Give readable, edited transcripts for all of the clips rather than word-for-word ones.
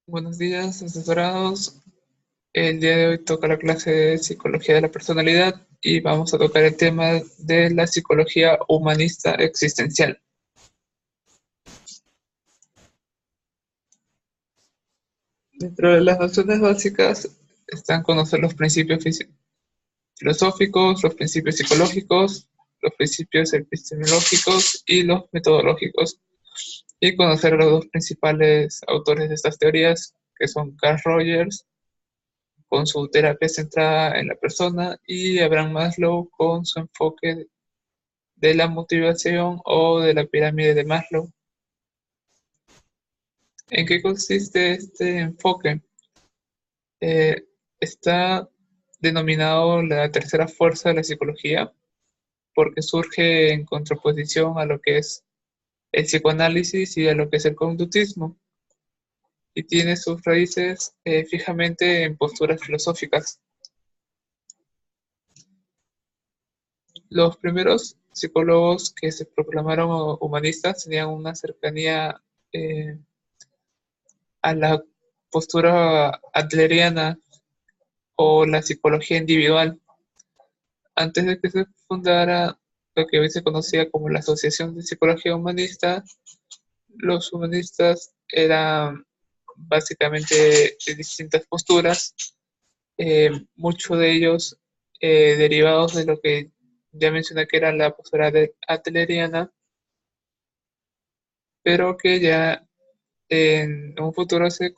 Buenos días, asesorados. El día de hoy toca la clase de Psicología de la Personalidad y vamos a tocar el tema de la psicología humanista existencial. Dentro de las nociones básicas están conocer los principios filosóficos, los principios psicológicos, los principios epistemológicos y los metodológicos, y conocer a los dos principales autores de estas teorías, que son Carl Rogers con su terapia centrada en la persona y Abraham Maslow con su enfoque de la motivación o de la pirámide de Maslow. ¿En qué consiste este enfoque? Eh, Está denominado la tercera fuerza de la psicología porque surge en contraposición a lo que es el psicoanálisis y a lo que es el conductismo, y tiene sus raíces fijamente en posturas filosóficas. Los primeros psicólogos que se proclamaron humanistas tenían una cercanía eh, a la postura adleriana o la psicología individual. Antes de que se fundara lo que hoy se conocía como la Asociación de Psicología Humanista, los humanistas eran básicamente de distintas posturas, muchos de ellos derivados de lo que ya mencioné que era la postura adleriana, pero que ya en un futuro se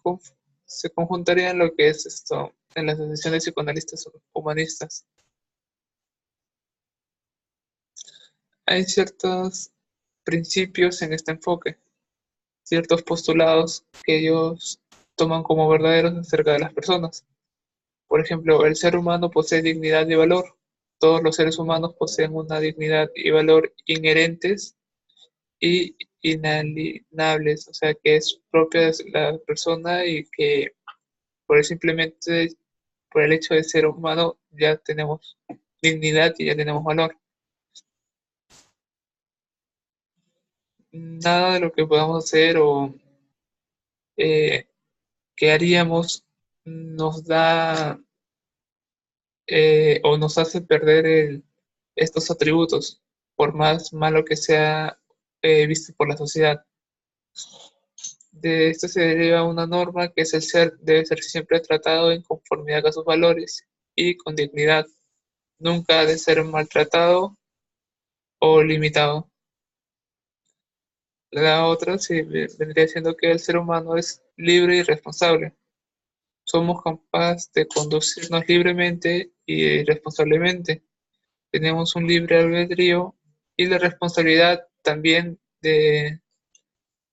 conjuntaría en lo que es esto, en la Asociación de Psicoanalistas Humanistas. Hay ciertos principios en este enfoque, ciertos postulados que ellos toman como verdaderos acerca de las personas. Por ejemplo, el ser humano posee dignidad y valor. Todos los seres humanos poseen una dignidad y valor inherentes y inalienables, o sea, que es propia de la persona y que simplemente por el hecho de ser humano ya tenemos dignidad y ya tenemos valor. Nada de lo que podamos hacer o eh, que haríamos nos da o nos hace perder estos atributos, por más malo que sea visto por la sociedad. De esto se deriva una norma que es el ser debe ser siempre tratado en conformidad a sus valores y con dignidad. Nunca ha de ser maltratado o limitado. La otra sí vendría siendo que el ser humano es libre y responsable. Somos capaces de conducirnos libremente y responsablemente. Tenemos un libre albedrío y la responsabilidad también de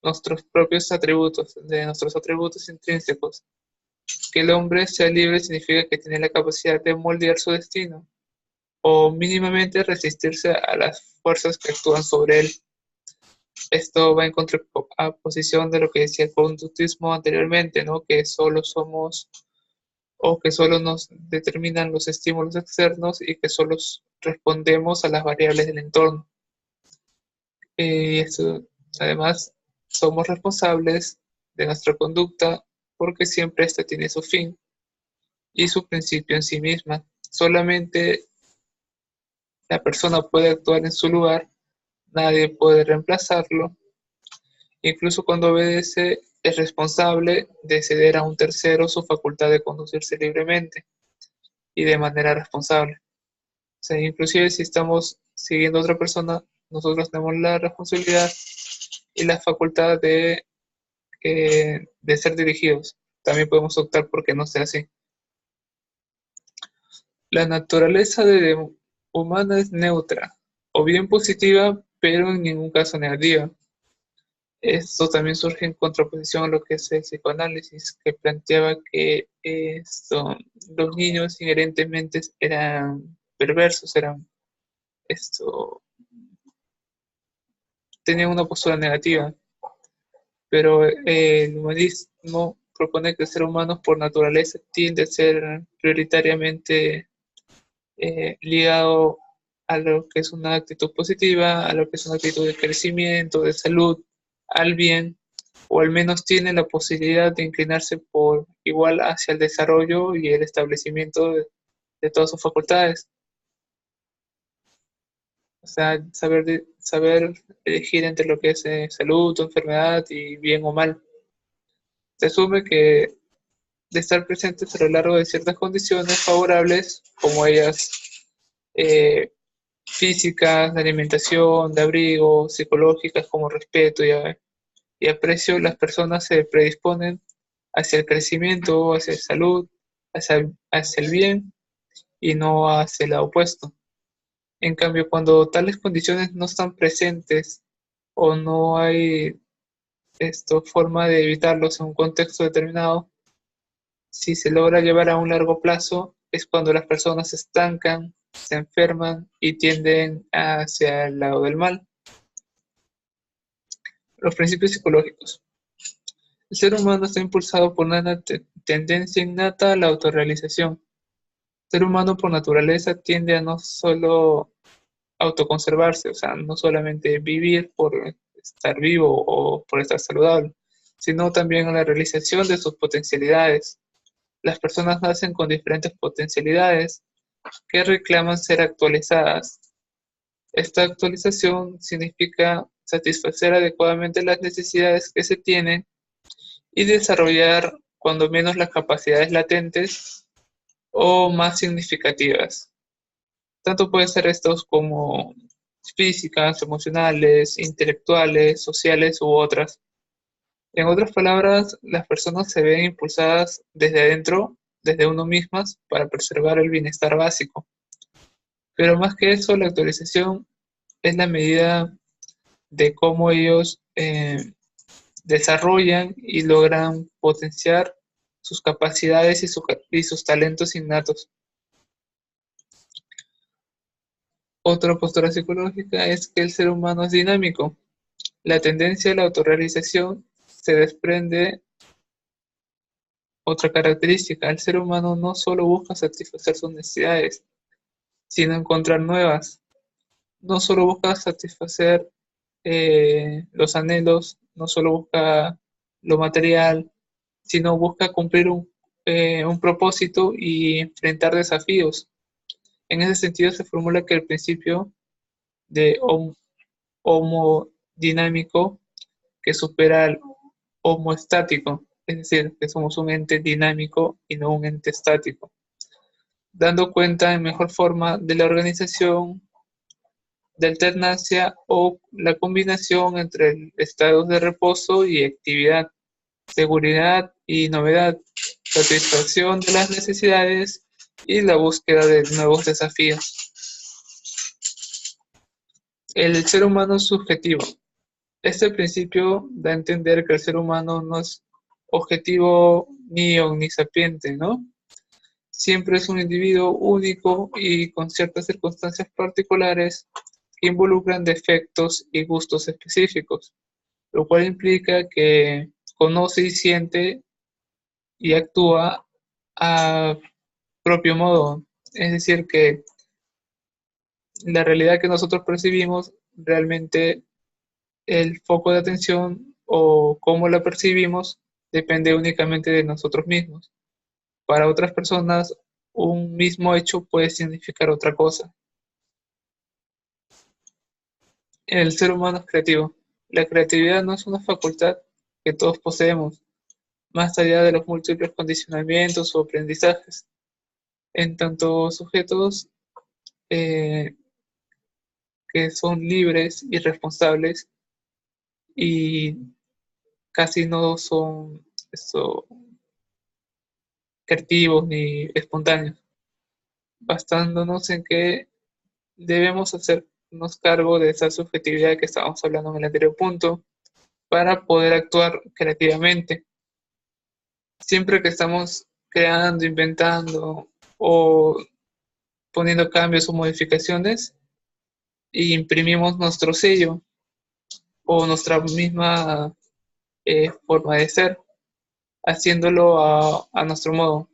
nuestros propios atributos, de nuestros atributos intrínsecos. Que el hombre sea libre significa que tiene la capacidad de moldear su destino o mínimamente resistirse a las fuerzas que actúan sobre él. Esto va en contraposición de lo que decía el conductismo anteriormente, ¿no? Que solo somos o que solo nos determinan los estímulos externos y que solo respondemos a las variables del entorno. Esto, además, somos responsables de nuestra conducta porque siempre esta tiene su fin y su principio en sí misma. Solamente la persona puede actuar en su lugar, nadie puede reemplazarlo. Incluso cuando obedece, es responsable de ceder a un tercero su facultad de conducirse libremente y de manera responsable. O sea, inclusive si estamos siguiendo a otra persona, nosotros tenemos la responsabilidad y la facultad de ser dirigidos. También podemos optar por que no sea así. La naturaleza humana es neutra, o bien positiva, pero en ningún caso negativa. Esto también surge en contraposición a lo que es el psicoanálisis, que planteaba que los niños inherentemente eran perversos, esto, tenían una postura negativa, pero el humanismo propone que el ser humano por naturaleza tiende a ser prioritariamente ligado a lo que es una actitud positiva, a lo que es una actitud de crecimiento, de salud, al bien. o al menos tiene la posibilidad de inclinarse por igual hacia el desarrollo y el establecimiento de todas sus facultades. O sea, saber elegir entre lo que es salud o enfermedad y bien o mal. Se asume que de estar presentes a lo largo de ciertas condiciones favorables, como ellas eh, físicas, de alimentación, de abrigo, psicológicas como respeto y aprecio, las personas se predisponen hacia el crecimiento, hacia la salud, hacia el bien y no hacia el opuesto. En cambio, cuando tales condiciones no están presentes o no hay forma de evitarlos en un contexto determinado, si se logra llevar a un largo plazo, es cuando las personas se estancan, se enferman y tienden hacia el lado del mal. Los principios psicológicos. El ser humano está impulsado por una tendencia innata a la autorrealización. El ser humano por naturaleza tiende a no solo autoconservarse, o sea, no solamente vivir por estar vivo o por estar saludable, sino también a la realización de sus potencialidades. Las personas nacen con diferentes potencialidades que reclaman ser actualizadas. Esta actualización significa satisfacer adecuadamente las necesidades que se tienen y desarrollar cuando menos las capacidades latentes o más significativas. Tanto pueden ser estos como físicas, emocionales, intelectuales, sociales u otras. En otras palabras, las personas se ven impulsadas desde adentro, desde uno mismas, para preservar el bienestar básico. Pero más que eso, la actualización es la medida de cómo ellos desarrollan y logran potenciar sus capacidades y sus talentos innatos. Otra postura psicológica es que el ser humano es dinámico. La tendencia a la autorrealización se desprende otra característica. El ser humano no solo busca satisfacer sus necesidades, sino encontrar nuevas. No solo busca satisfacer los anhelos, no solo busca lo material, sino busca cumplir un propósito y enfrentar desafíos. En ese sentido se formula que el principio de homo dinámico que supera al homo estático, es decir, que somos un ente dinámico y no un ente estático, dando cuenta en mejor forma de la organización de alternancia o la combinación entre estados de reposo y actividad, seguridad y novedad, satisfacción de las necesidades y la búsqueda de nuevos desafíos. El ser humano es subjetivo. Este principio da a entender que el ser humano no es objetivo ni omnisapiente, ¿no? Siempre es un individuo único y con ciertas circunstancias particulares que involucran defectos y gustos específicos, lo cual implica que conoce y siente y actúa a propio modo. Es decir, que la realidad que nosotros percibimos, realmente el foco de atención o cómo la percibimos depende únicamente de nosotros mismos. Para otras personas, un mismo hecho puede significar otra cosa. El ser humano es creativo. La creatividad no es una facultad que todos poseemos, más allá de los múltiples condicionamientos o aprendizajes. En tanto sujetos eh, que son libres y responsables y casi no son creativos ni espontáneos, bastándonos en que debemos hacernos cargo de esa subjetividad que estábamos hablando en el anterior punto para poder actuar creativamente. Siempre que estamos creando, inventando o poniendo cambios o modificaciones, e imprimimos nuestro sello o nuestra misma forma de ser, haciéndolo a nuestro modo.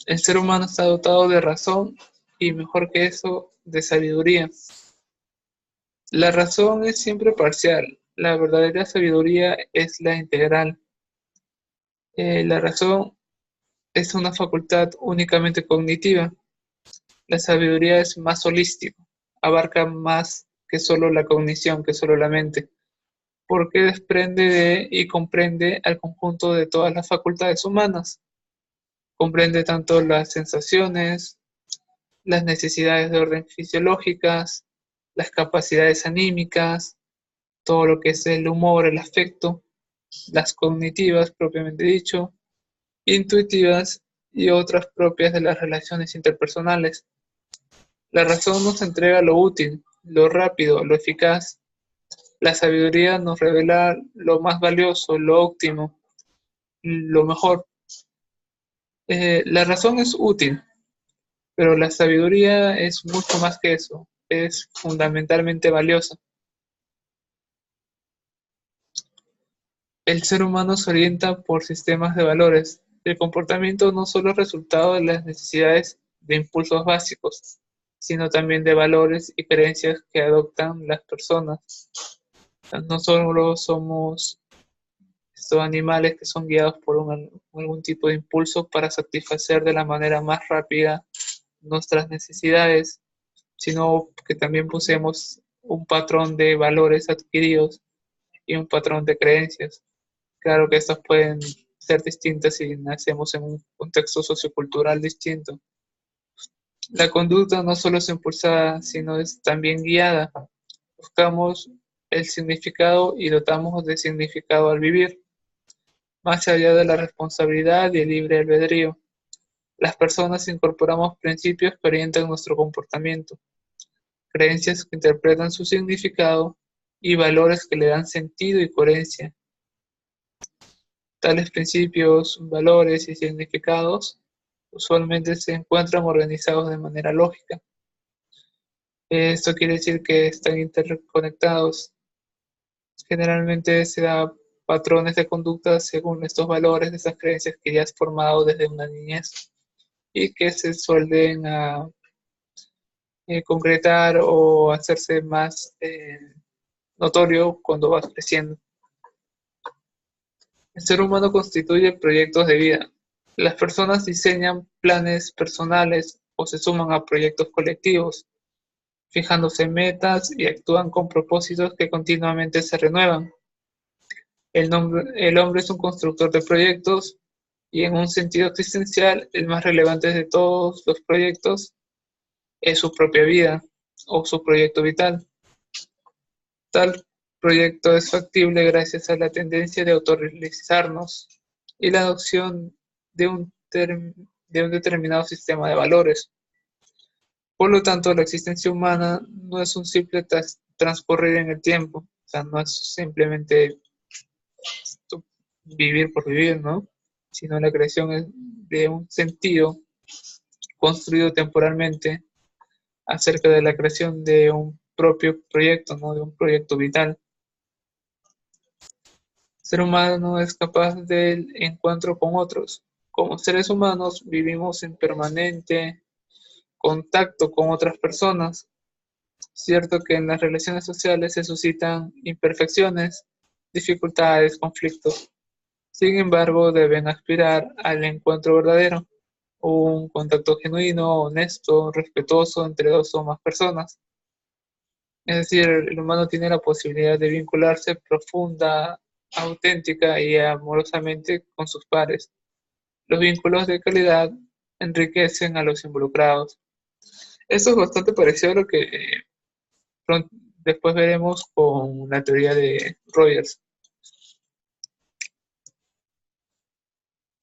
El ser humano está dotado de razón y, mejor que eso, de sabiduría. La razón es siempre parcial, La verdadera sabiduría es la integral. La razón es una facultad únicamente cognitiva. La sabiduría es más holística, abarca más que solo la cognición, que solo la mente, porque desprende de y comprende al conjunto de todas las facultades humanas. Comprende tanto las sensaciones, las necesidades de orden fisiológicas, las capacidades anímicas, todo lo que es el humor, el afecto, las cognitivas propiamente dicho, intuitivas y otras propias de las relaciones interpersonales. La razón nos entrega lo útil, lo rápido, lo eficaz. La sabiduría nos revela lo más valioso, lo óptimo, lo mejor. La razón es útil, pero la sabiduría es mucho más que eso, es fundamentalmente valiosa. El ser humano se orienta por sistemas de valores. El comportamiento no solo es resultado de las necesidades de impulsos básicos, sino también de valores y creencias que adoptan las personas. No solo somos estos animales que son guiados por algún tipo de impulso para satisfacer de la manera más rápida nuestras necesidades, sino que también poseemos un patrón de valores adquiridos y un patrón de creencias. Claro que estas pueden ser distintas si nacemos en un contexto sociocultural distinto. La conducta no solo es impulsada, sino es también guiada. Buscamos el significado y dotamos de significado al vivir, más allá de la responsabilidad y el libre albedrío. Las personas incorporamos principios que orientan nuestro comportamiento, creencias que interpretan su significado y valores que le dan sentido y coherencia. Tales principios, valores y significados usualmente se encuentran organizados de manera lógica. Esto quiere decir que están interconectados. Generalmente se da patrones de conducta según estos valores, estas creencias que ya has formado desde una niñez y que se suelen concretar o hacerse más notorio cuando vas creciendo. El ser humano constituye proyectos de vida. Las personas diseñan planes personales o se suman a proyectos colectivos, fijándose metas y actúan con propósitos que continuamente se renuevan. El hombre es un constructor de proyectos y en un sentido existencial, el más relevante de todos los proyectos es su propia vida o su proyecto vital. Tal proyecto es factible gracias a la tendencia de autorrealizarnos y la adopción de de un determinado sistema de valores. Por lo tanto, la existencia humana no es un simple transcurrir en el tiempo, o sea, no es simplemente vivir por vivir, ¿no? Sino la creación de un sentido construido temporalmente acerca de la creación de un propio proyecto, ¿no? De un proyecto vital. El ser humano es capaz del encuentro con otros. Como seres humanos vivimos en permanente contacto con otras personas. Cierto que en las relaciones sociales se suscitan imperfecciones, dificultades, conflictos. Sin embargo, deben aspirar al encuentro verdadero, un contacto genuino, honesto, respetuoso entre dos o más personas. Es decir, el humano tiene la posibilidad de vincularse profunda, auténtica y amorosamente con sus pares. Los vínculos de calidad enriquecen a los involucrados. Esto es bastante parecido a lo que después veremos con la teoría de Rogers.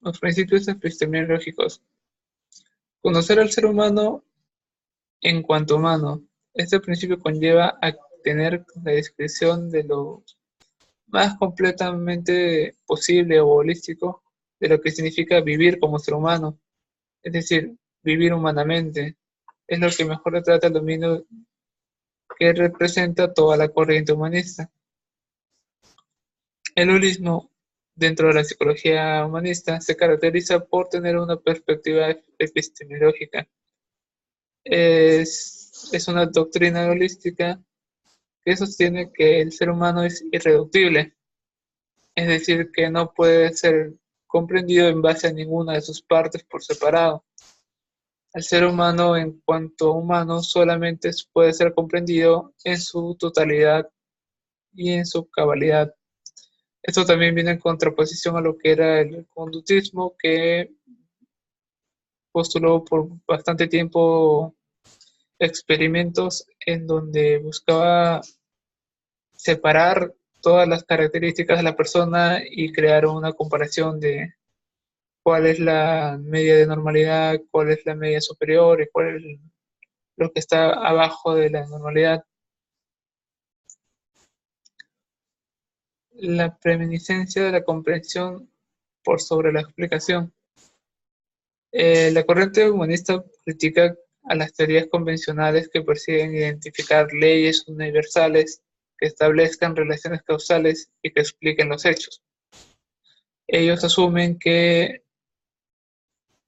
Los principios epistemológicos. Conocer al ser humano en cuanto humano. Este principio conlleva a tener la descripción de lo más completamente posible o holístico de lo que significa vivir como ser humano, es decir, vivir humanamente. Es lo que mejor retrata el dominio que representa toda la corriente humanista. El holismo, dentro de la psicología humanista, se caracteriza por tener una perspectiva epistemológica. Es una doctrina holística que sostiene que el ser humano es irreductible, es decir, que no puede ser comprendido en base a ninguna de sus partes por separado. El ser humano, en cuanto humano, solamente puede ser comprendido en su totalidad y en su cabalidad. Esto también viene en contraposición a lo que era el conductismo, que postuló por bastante tiempo experimentos en donde buscaba separar todas las características de la persona y crear una comparación de cuál es la media de normalidad, cuál es la media superior y cuál es lo que está abajo de la normalidad. La preeminencia de la comprensión por sobre la explicación. La corriente humanista critica a las teorías convencionales que persiguen identificar leyes universales que establezcan relaciones causales y que expliquen los hechos. Ellos asumen que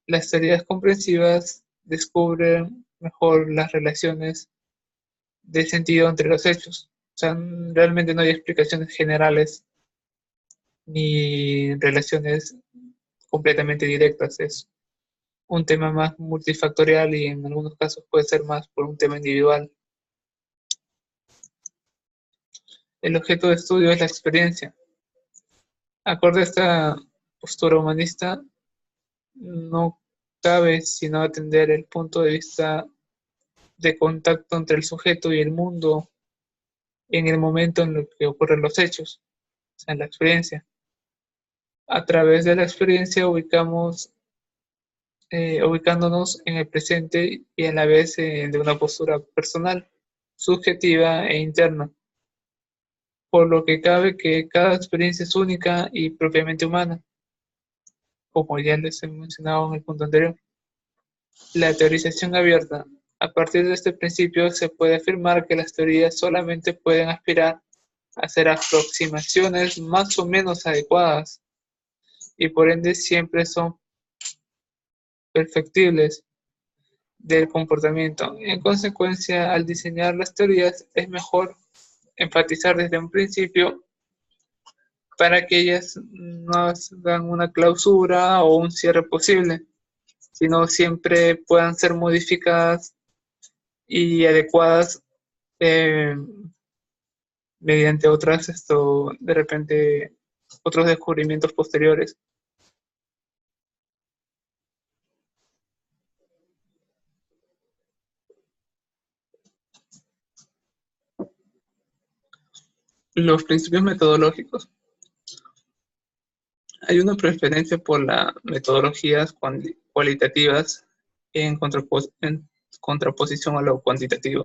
las teorías comprensivas descubren mejor las relaciones de sentido entre los hechos. O sea, realmente no hay explicaciones generales ni relaciones completamente directas. Es un tema más multifactorial y en algunos casos puede ser más por un tema individual. El objeto de estudio es la experiencia. Acorde a esta postura humanista, no cabe sino atender el punto de vista de contacto entre el sujeto y el mundo en el momento en el que ocurren los hechos, o sea, en la experiencia. A través de la experiencia ubicándonos en el presente y a la vez de una postura personal, subjetiva e interna, por lo que cabe que cada experiencia es única y propiamente humana, como ya les he mencionado en el punto anterior. La teorización abierta. A partir de este principio se puede afirmar que las teorías solamente pueden aspirar a hacer aproximaciones más o menos adecuadas y por ende siempre son perfectibles del comportamiento. En consecuencia, al diseñar las teorías es mejor enfatizar desde un principio para que ellas no hagan una clausura o un cierre posible, sino siempre puedan ser modificadas y adecuadas eh, mediante de repente, otros descubrimientos posteriores. Los principios metodológicos. Hay una preferencia por las metodologías cualitativas en contraposición a lo cuantitativo.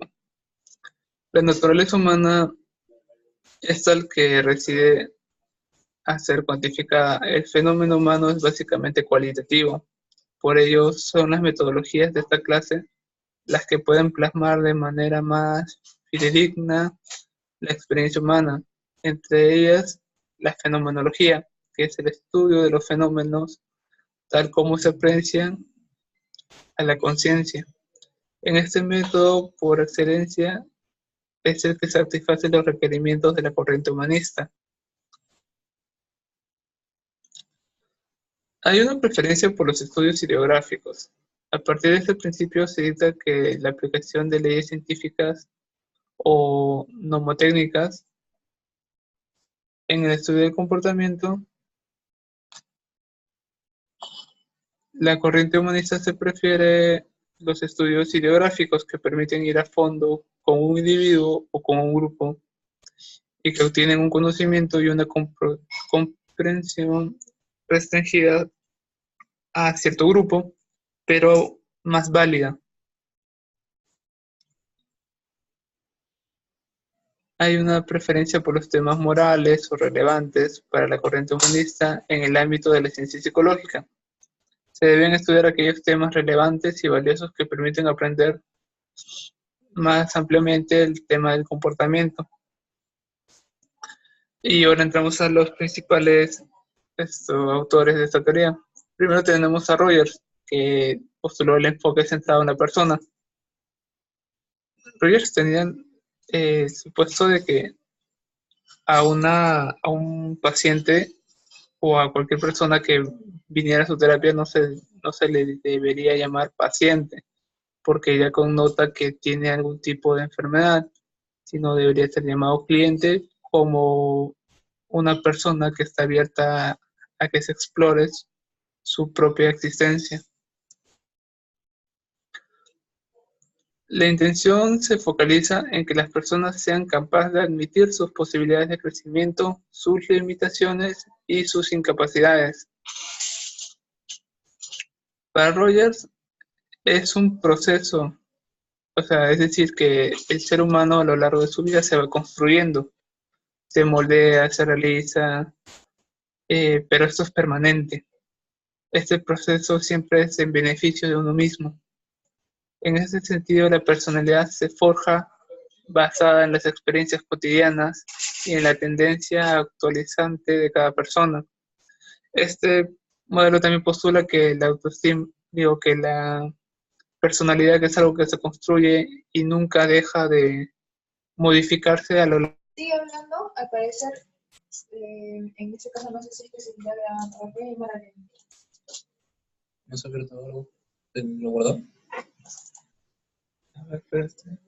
La naturaleza humana es tal que reside a ser cuantificada. El fenómeno humano es básicamente cualitativo. Por ello, son las metodologías de esta clase las que pueden plasmar de manera más fidedigna la experiencia humana. Entre ellas, la fenomenología, que es el estudio de los fenómenos tal como se aprecian a la conciencia. En este método, por excelencia, es el que satisface los requerimientos de la corriente humanista. Hay una preferencia por los estudios ideográficos. A partir de este principio se dicta que la aplicación de leyes científicas o nomotécnicas en el estudio del comportamiento, la corriente humanista se prefiere los estudios ideográficos que permiten ir a fondo con un individuo o con un grupo y que obtienen un conocimiento y una comprensión restringida a cierto grupo, pero más válida. Hay una preferencia por los temas morales o relevantes para la corriente humanista en el ámbito de la ciencia psicológica. Se deben estudiar aquellos temas relevantes y valiosos que permiten aprender más ampliamente el tema del comportamiento. Y ahora entramos a los principales autores de esta teoría. Primero tenemos a Rogers, que postuló el enfoque centrado en la persona. Rogers tenía supuesto de que a un paciente o a cualquier persona que viniera a su terapia no se le debería llamar paciente, porque ya connota que tiene algún tipo de enfermedad, sino debería ser llamado cliente como una persona que está abierta a que se explore su propia existencia. La intención se focaliza en que las personas sean capaces de admitir sus posibilidades de crecimiento, sus limitaciones y sus incapacidades. Para Rogers es un proceso, o sea, es decir, que el ser humano a lo largo de su vida se va construyendo, se moldea, se realiza, pero esto es permanente. Este proceso siempre es en beneficio de uno mismo. En ese sentido, la personalidad se forja basada en las experiencias cotidianas y en la tendencia actualizante de cada persona. Este modelo también postula que la autoestima, digo, que la personalidad es algo que se construye y nunca deja de modificarse a lo largo. Sigue hablando, al parecer, en este caso no sé si es que se tira de la ¿No se ha abierto algo? ¿Lo guardó? A ver, espérate.